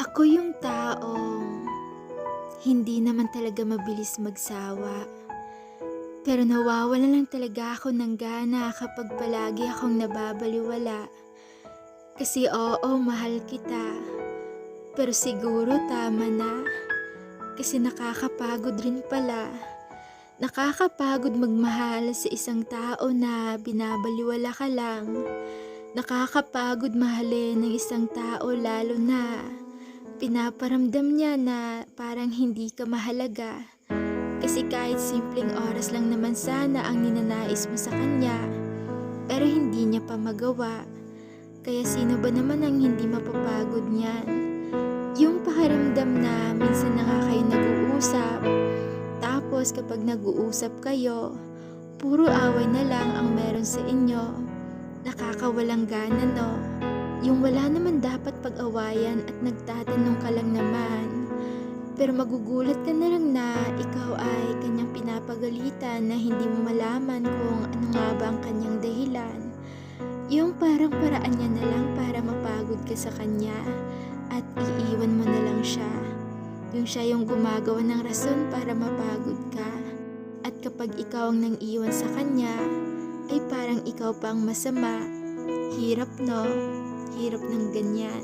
Ako yung taong hindi naman talaga mabilis magsawa. Pero nawawalan lang talaga ako ng gana kapag palagi akong nababalewala. Kasi oo, mahal kita. Pero siguro tama na. Kasi nakakapagod rin pala. Nakakapagod magmahal sa isang tao na binabaliwala ka lang. Nakakapagod mahalin ng isang tao lalo na pinaparamdam niya na parang hindi ka mahalaga. Kasi kahit simpleng oras lang naman sana ang ninanais mo sa kanya, pero hindi niya pa magawa. Kaya sino ba naman ang hindi mapapagod niyan? Yung pakiramdam na minsan na nga kayo nag-uusap, tapos kapag nag-uusap kayo, puro away na lang ang meron sa inyo. Nakakawalang gana, no? Yung wala naman dapat pag-awayan at nagtatanong ka lang naman. Pero magugulat ka na lang na ikaw ay kanyang pinapagalitan na hindi mo malaman kung ano nga ba ang kanyang dahilan. Yung parang paraan niya na lang para mapagod ka sa kanya at iiwan mo na lang siya. Yung siya yung gumagawa ng rason para mapagod ka. At kapag ikaw ang nang iwan sa kanya, ay parang ikaw pa ang masama. Hirap, no? Hirap ng ganyan.